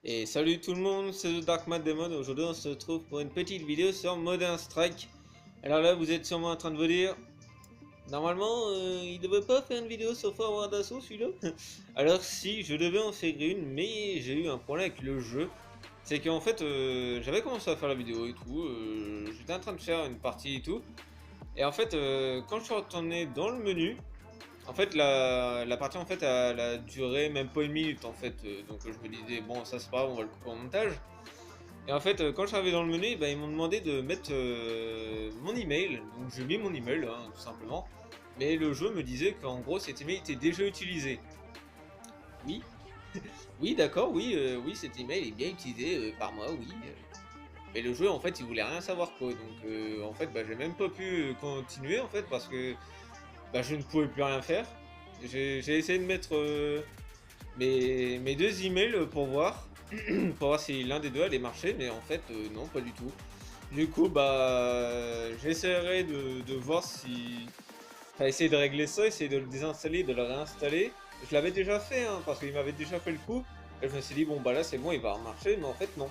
Et salut tout le monde, c'est The Dark Matt Demon. Aujourd'hui on se retrouve pour une petite vidéo sur Modern Strike. Alors là vous êtes sûrement en train de vous dire, normalement il devait pas faire une vidéo sur Forward Assault celui-là. Alors si, je devais en faire une, mais j'ai eu un problème avec le jeu. C'est qu'en fait j'avais commencé à faire la vidéo et tout, j'étais en train de faire une partie et tout. Et en fait quand je suis retourné dans le menu, en fait, la partie en fait elle a duré même pas une minute en fait, donc je me disais bon ça c'est pas grave, on va le couper en montage. Et en fait, quand je suis arrivé dans le menu, bah, ils m'ont demandé de mettre mon email, donc j'ai mis mon email hein, tout simplement. Mais le jeu me disait qu'en gros cet email était déjà utilisé. Oui, oui d'accord, oui, oui cet email est bien utilisé par moi, oui. Mais le jeu en fait il voulait rien savoir quoi, donc en fait bah, j'ai même pas pu continuer en fait parce que bah, je ne pouvais plus rien faire. J'ai essayé de mettre mes deux emails pour voir si l'un des deux allait marcher, mais en fait non, pas du tout. Du coup, bah, j'essaierai de voir si, enfin, essayer de régler ça, essayer de le désinstaller, de le réinstaller. Je l'avais déjà fait, hein, parce qu'il m'avait déjà fait le coup. Et je me suis dit bon bah là c'est bon, il va remarcher, mais en fait non.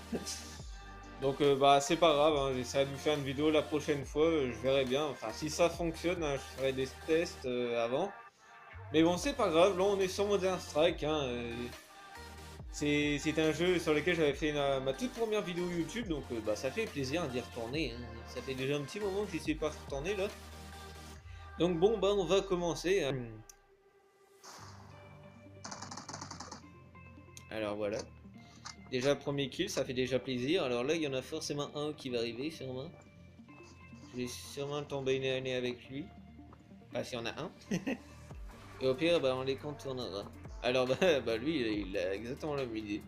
Donc bah c'est pas grave, hein, j'essaierai de vous faire une vidéo la prochaine fois, je verrai bien. Enfin si ça fonctionne, hein, je ferai des tests avant. Mais bon c'est pas grave, là on est sur Modern Strike, hein, c'est un jeu sur lequel j'avais fait ma toute première vidéo YouTube, donc bah, ça fait plaisir d'y retourner, hein. Ça fait déjà un petit moment que j'y suis pas retourné là. Donc bon, bah on va commencer, hein. Alors voilà. Déjà premier kill, ça fait déjà plaisir. Alors là, il y en a forcément un qui va arriver, sûrement. Je vais sûrement tomber nez à nez avec lui. Enfin, s'il y en a un. Et au pire, bah on les contournera. Alors bah lui, il a exactement la même idée.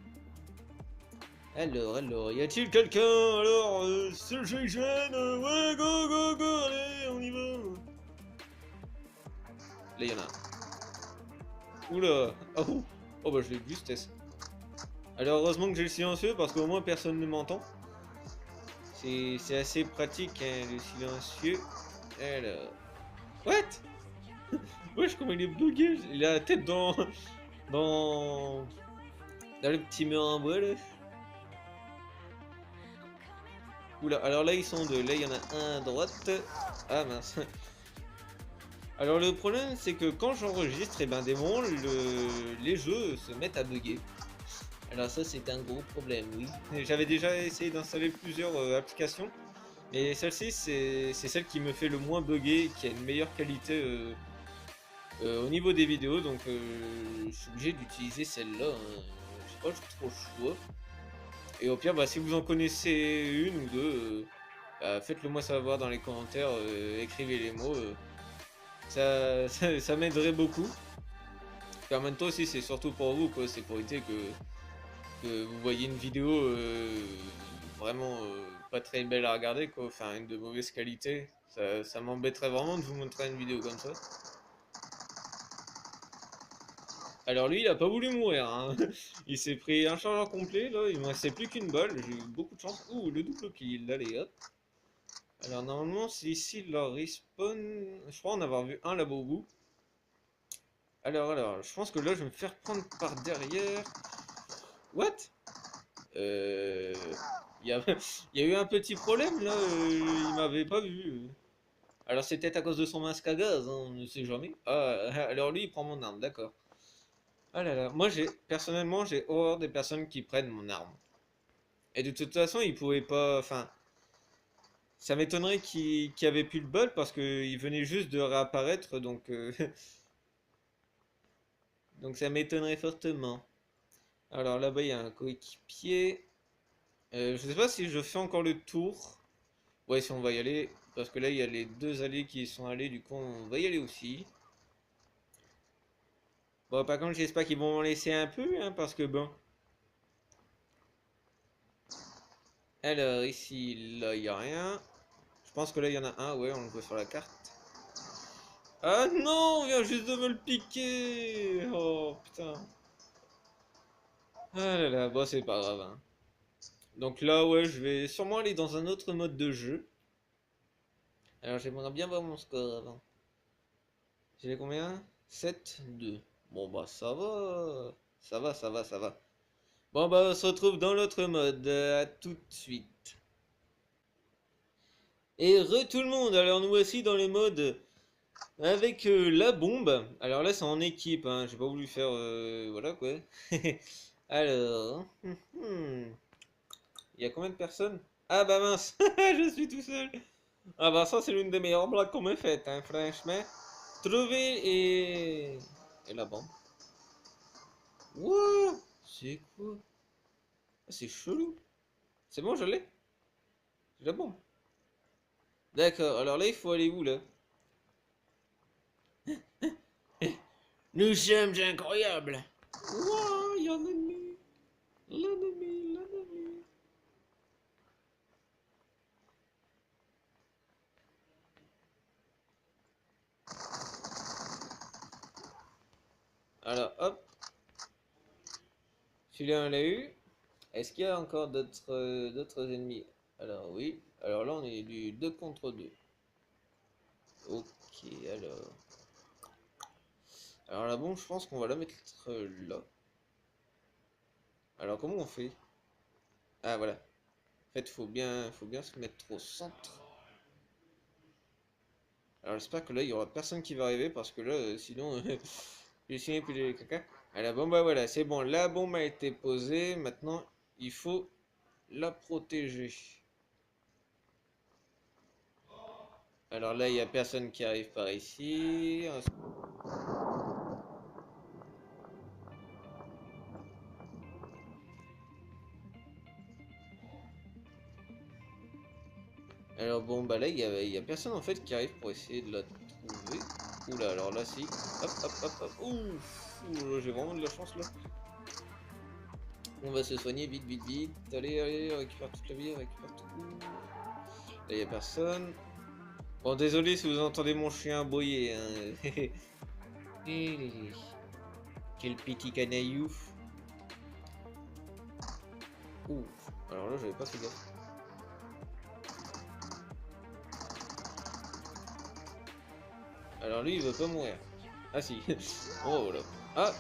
Alors, y a-t-il quelqu'un? Alors, c'est le GIGN, ouais, go, go, go, allez, on y va. Là, y en a un. Oula, oh, oh bah je l'ai de justesse. Alors, heureusement que j'ai le silencieux, parce qu'au moins personne ne m'entend. C'est assez pratique, hein, le silencieux. Alors, what? Wesh, comment il est bugué? Il a la tête dans, dans le petit mur en bois, là. Oula, alors là, ils sont deux. Là, il y en a un à droite. Ah mince. Alors le problème c'est que quand j'enregistre, et ben des moments les jeux se mettent à bugger. Alors ça c'est un gros problème, oui. J'avais déjà essayé d'installer plusieurs applications, mais celle-ci c'est celle qui me fait le moins bugger, qui a une meilleure qualité au niveau des vidéos, donc je suis obligé d'utiliser celle-là, hein. J'ai pas trop le choix. Et au pire, bah, si vous en connaissez une ou deux, bah, faites-le moi savoir dans les commentaires, écrivez les mots. Ça m'aiderait beaucoup. Et en même temps aussi c'est surtout pour vous quoi, c'est pour éviter que vous voyez une vidéo vraiment pas très belle à regarder quoi, enfin une de mauvaise qualité. Ça m'embêterait vraiment de vous montrer une vidéo comme ça. Alors lui il a pas voulu mourir, hein. Il s'est pris un chargeur complet là, il me restait plus qu'une balle, j'ai eu beaucoup de chance. Ouh le double kill, allez hop. Alors normalement c'est ici leur respawn, je crois en avoir vu un là-bas au bout. Alors, je pense que là je vais me faire prendre par derrière. What? Euh... Il y a, il y a eu un petit problème là, il m'avait pas vu. Alors c'est peut-être à cause de son masque à gaz, hein, on ne sait jamais. Ah, alors lui il prend mon arme, d'accord. Ah là là, moi personnellement j'ai horreur des personnes qui prennent mon arme. Et de toute façon il pouvait pas, enfin, ça m'étonnerait qu'il avait plus le bol parce qu'il venait juste de réapparaître, donc, donc ça m'étonnerait fortement. Alors là-bas il y a un coéquipier. Je sais pas si je fais encore le tour. Ouais, si on va y aller, parce que là il y a les deux allées qui y sont allés, du coup on va y aller aussi. Bon, par contre, j'espère qu'ils vont m'en laisser un peu, hein, parce que bon. Alors ici, là il y a rien. Je pense que là il y en a un, ouais, on le voit sur la carte. Ah non, on vient juste de me le piquer. Oh putain. Ah là là, bon c'est pas grave, hein. Donc là, ouais, je vais sûrement aller dans un autre mode de jeu. Alors j'aimerais bien voir mon score avant. J'ai combien? 7-2. Bon bah ça va. Ça va. Bon bah on se retrouve dans l'autre mode, à tout de suite. Et tout le monde, alors nous voici dans le mode avec la bombe. Alors là c'est en équipe, hein. J'ai pas voulu faire... voilà quoi. Alors... Il y a combien de personnes? Ah bah mince, je suis tout seul. Ah bah ça c'est l'une des meilleures blagues qu'on m'ait faites, hein, franchement. Trouver et la bombe. Wouah, c'est quoi? Ah, c'est chelou. C'est bon, je l'ai? J'ai la bombe. D'accord, alors là il faut aller où là? Nous sommes incroyables. Wouah, il y a un ennemi. L'ennemi, l'ennemi. Alors hop, celui-là on l'a eu. Est-ce qu'il y a encore d'autres ennemis? Alors oui. Alors là on est du 2 contre 2. Ok, alors. Alors la bombe, je pense qu'on va la mettre là. Alors comment on fait? Ah voilà. En fait, faut bien se mettre au centre. Alors j'espère que là il y aura personne qui va arriver parce que là sinon j'ai signé plus de caca. Alors bon bah voilà, c'est bon, la bombe a été posée. Maintenant il faut la protéger. Alors là il y a personne qui arrive par ici. Alors bon bah là il y a personne en fait qui arrive pour essayer de la trouver. Oula alors là si. Hop hop hop hop. Ouf, ouh, j'ai vraiment de la chance là. On va se soigner vite vite vite. Allez allez, on récupère toute la vie, on récupère tout. Là il y a personne. Bon désolé si vous entendez mon chien aboyer. Hein. Quel petit canaillou. Ouh. Alors là j'avais pas fait gaffe. Alors lui il veut pas mourir. Ah si. Oh voilà. Ah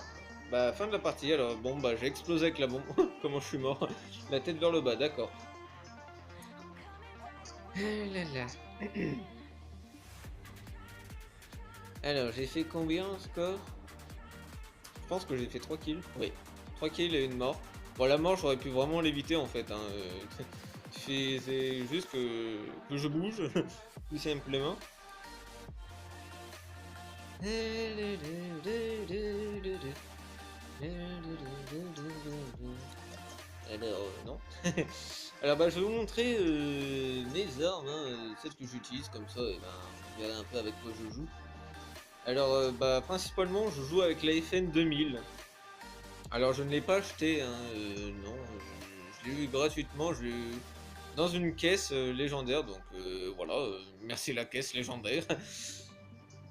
bah fin de la partie alors. Bon bah j'ai explosé avec la bombe. Comment je suis mort? La tête vers le bas, d'accord. Ah là là. Alors j'ai fait combien en score? Je pense que j'ai fait 3 kills. Oui. 3 kills et une mort. Bon la mort j'aurais pu vraiment l'éviter en fait. Hein. C'est juste que je bouge. Tout simplement. Alors, non. Alors, bah, je vais vous montrer mes armes, hein, celles que j'utilise, comme ça, et ben, vous verrez un peu avec quoi je joue. Alors, bah, principalement, je joue avec la FN 2000. Alors, je ne l'ai pas acheté, hein, non, je l'ai eu gratuitement, je l'ai eu dans une caisse légendaire, donc voilà, merci la caisse légendaire.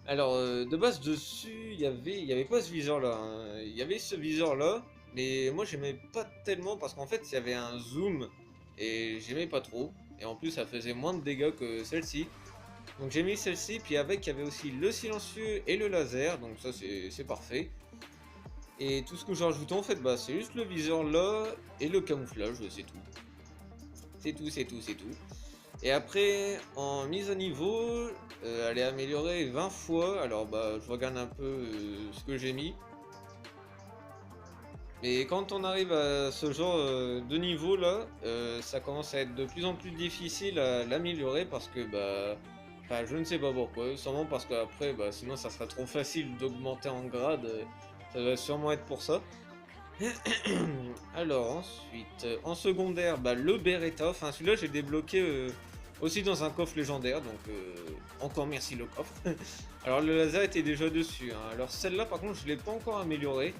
Alors, de base, dessus, il y avait pas ce viseur-là, hein. Il y avait ce viseur-là, mais moi, j'aimais pas tellement parce qu'en fait, il y avait un zoom et j'aimais pas trop. Et en plus, ça faisait moins de dégâts que celle-ci. Donc, j'ai mis celle-ci, puis avec, il y avait aussi le silencieux et le laser, donc ça, c'est parfait. Et tout ce que j'ai rajouté, en fait, bah, c'est juste le viseur là et le camouflage, c'est tout. C'est tout, c'est tout, c'est tout. Et après, en mise à niveau, elle est améliorée 20 fois. Alors, bah, je regarde un peu ce que j'ai mis. Et quand on arrive à ce genre de niveau là, ça commence à être de plus en plus difficile à l'améliorer parce que, bah, enfin, je ne sais pas pourquoi. Sûrement parce qu'après, bah, sinon ça serait trop facile d'augmenter en grade. Ça va sûrement être pour ça. Alors ensuite, en secondaire, bah, le Beretta, enfin celui-là j'ai débloqué aussi dans un coffre légendaire, donc encore merci le coffre. Alors le laser était déjà dessus, hein. Alors celle-là par contre je l'ai pas encore améliorée.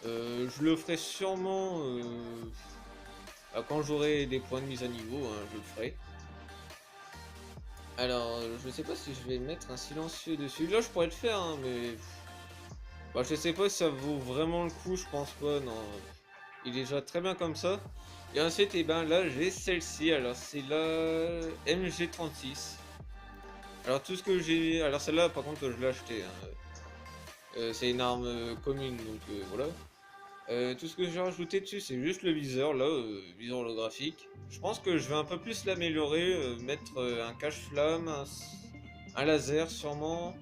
Je le ferai sûrement quand j'aurai des points de mise à niveau, hein, je le ferai. Alors je sais pas si je vais mettre un silencieux dessus, là je pourrais le faire, hein, mais... Bah, je sais pas si ça vaut vraiment le coup, je pense pas, non. Il est déjà très bien comme ça. Et ensuite, et ben là, j'ai celle-ci. Alors, c'est la MG36. Alors, tout ce que j'ai. Alors, celle-là, par contre, je l'ai acheté. Hein. C'est une arme commune, donc voilà. Tout ce que j'ai rajouté dessus, c'est juste le viseur, là, viseur holographique. Je pense que je vais un peu plus l'améliorer, mettre un cache-flamme, un laser sûrement,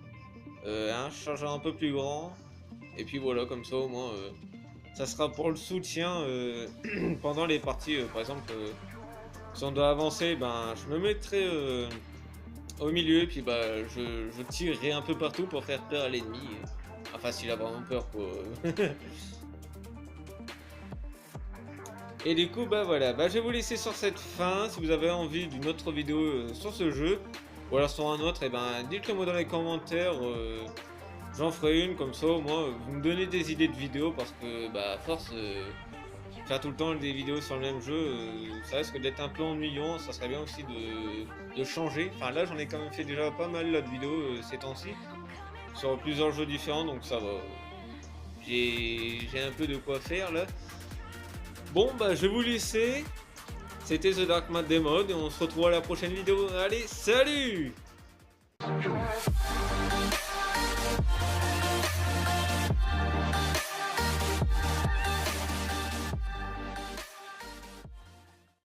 un chargeur un peu plus grand. Et puis voilà, comme ça au moins, ça sera pour le soutien pendant les parties. Par exemple, si on doit avancer, ben, je me mettrai au milieu, et puis bah, je tirerai un peu partout pour faire peur à l'ennemi. Enfin, s'il a vraiment peur, quoi. Et du coup, bah voilà, bah, je vais vous laisser sur cette fin. Si vous avez envie d'une autre vidéo sur ce jeu, ou alors sur un autre, et ben dites-le moi dans les commentaires. J'en ferai une, comme ça au moins vous me donnez des idées de vidéos, parce que bah à force faire tout le temps des vidéos sur le même jeu, ça risque d'être un peu ennuyant. Ça serait bien aussi de changer. Enfin là j'en ai quand même fait déjà pas mal là, de vidéos ces temps-ci sur plusieurs jeux différents, donc ça va. J'ai un peu de quoi faire là. Bon bah je vais vous laisser. C'était The Dark Matte Demode et on se retrouve à la prochaine vidéo. Allez, salut!